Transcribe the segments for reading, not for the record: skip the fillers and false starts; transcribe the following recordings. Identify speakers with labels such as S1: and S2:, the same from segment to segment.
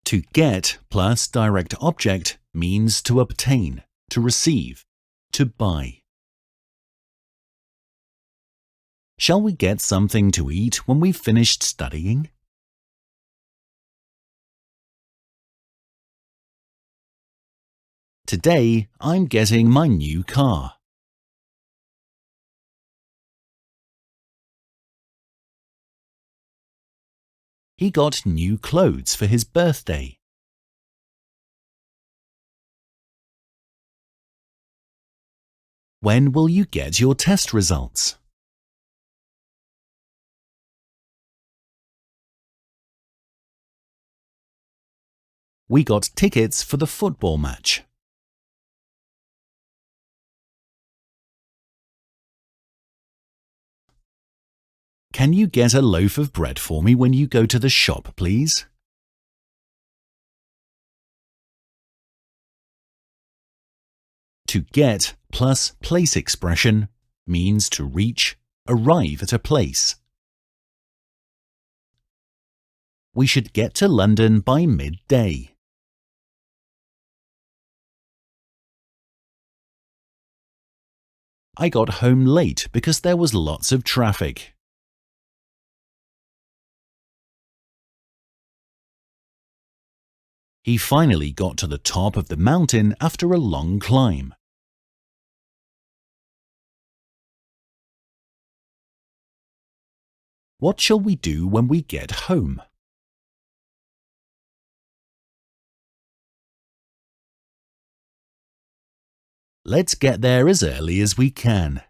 S1: To get plus direct object means to obtain, to receive, to buy. Shall we get something to eat when we've finished studying? Today, I'm getting my new car. He got new clothes for his birthday. When will you get your test results? We got tickets for the football match. Can you get a loaf of bread for me when you go to the shop, please? To get plus place expression means to reach, arrive at a place. We should get to London by midday. I got home late because there was lots of traffic. He finally got to the top of the mountain after a long climb. What shall we do when we get home? Let's get there as early as we can.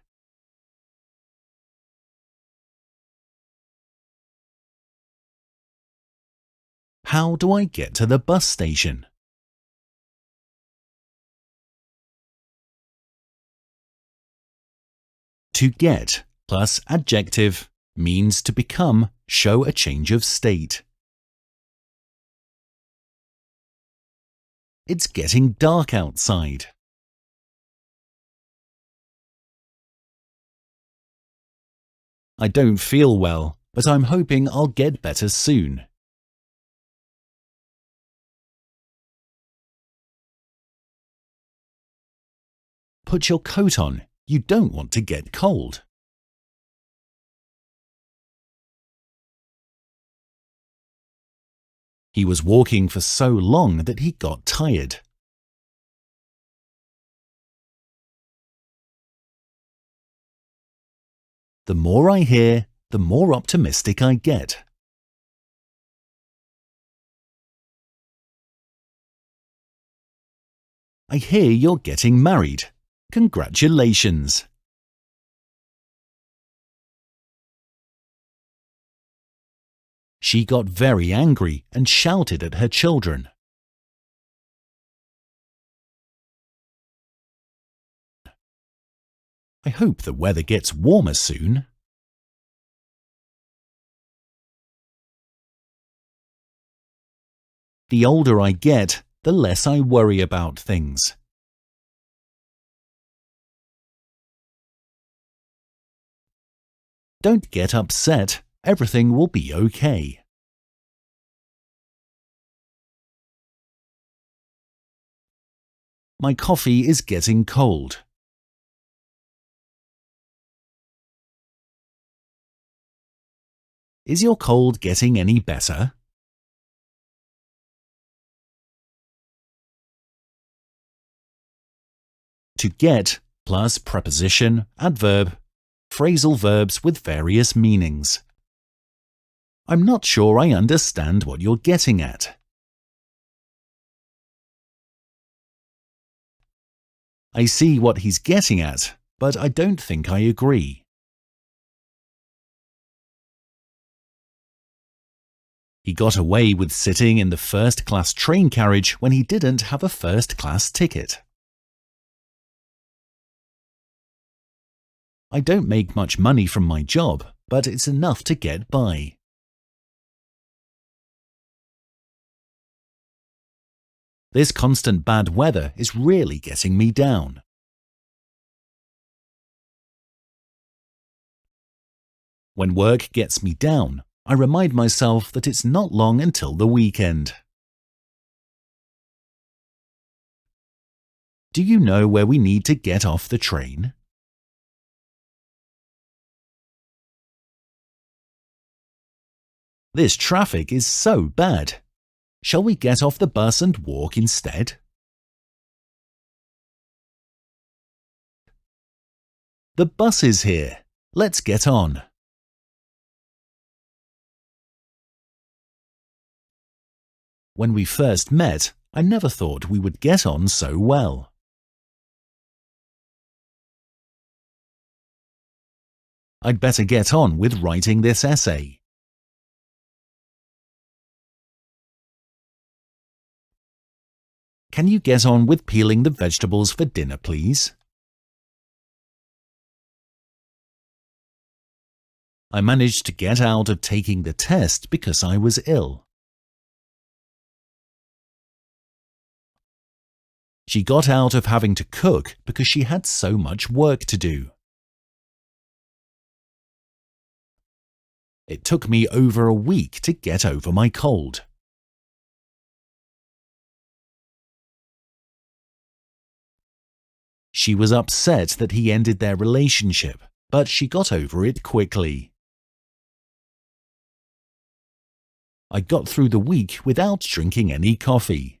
S1: How do I get to the bus station? To get plus adjective means to become, show a change of state. It's getting dark outside. I don't feel well, but I'm hoping I'll get better soon. Put your coat on. You don't want to get cold. He was walking for so long that he got tired. The more I hear, the more optimistic I get. I hear you're getting married. Congratulations! She got very angry and shouted at her children. I hope the weather gets warmer soon. The older I get, the less I worry about things. Don't get upset. Everything will be okay. My coffee is getting cold. Is your cold getting any better? To get plus preposition, adverb, phrasal verbs with various meanings. I'm not sure I understand what you're getting at. I see what he's getting at, but I don't think I agree. He got away with sitting in the first-class train carriage when he didn't have a first-class ticket. I don't make much money from my job, but it's enough to get by. This constant bad weather is really getting me down. When work gets me down, I remind myself that it's not long until the weekend. Do you know where we need to get off the train? This traffic is so bad. Shall we get off the bus and walk instead? The bus is here. Let's get on. When we first met, I never thought we would get on so well. I'd better get on with writing this essay. Can you get on with peeling the vegetables for dinner, please? I managed to get out of taking the test because I was ill. She got out of having to cook because she had so much work to do. It took me over a week to get over my cold. She was upset that he ended their relationship, but she got over it quickly. I got through the week without drinking any coffee.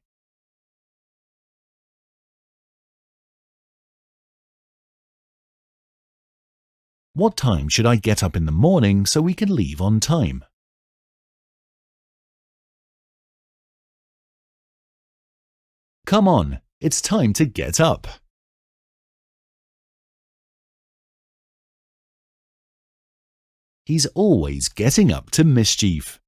S1: What time should I get up in the morning so we can leave on time? Come on, it's time to get up. He's always getting up to mischief.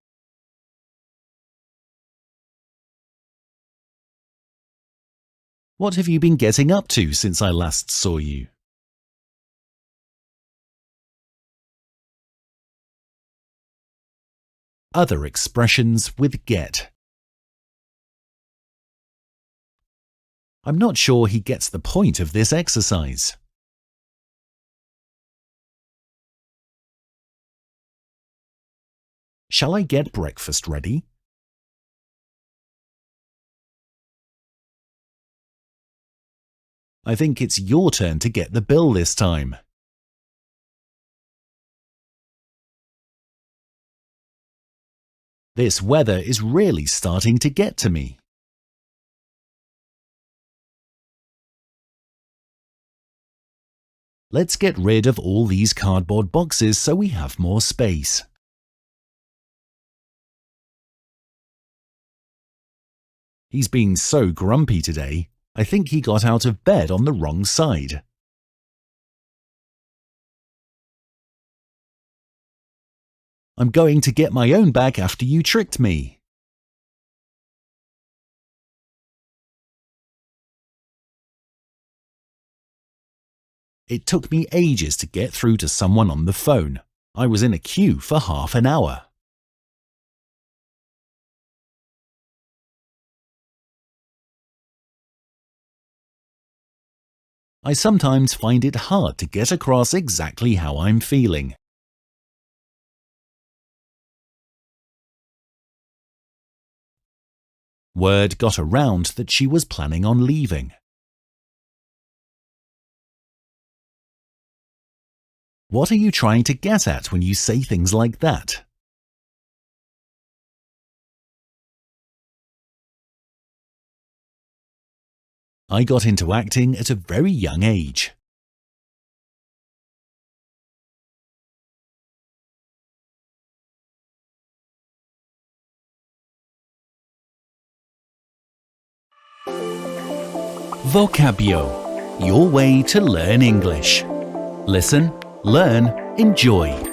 S1: What have you been getting up to since I last saw you? Other expressions with get. I'm not sure he gets the point of this exercise. Shall I get breakfast ready? I think it's your turn to get the bill this time. This weather is really starting to get to me. Let's get rid of all these cardboard boxes so we have more space. He's been so grumpy today. I think he got out of bed on the wrong side. I'm going to get my own back after you tricked me. It took me ages to get through to someone on the phone. I was in a queue for half an hour. I sometimes find it hard to get across exactly how I'm feeling. Word got around that she was planning on leaving. What are you trying to get at when you say things like that? I got into acting at a very young age. VOCABjo, your way to learn English. Listen, learn, enjoy.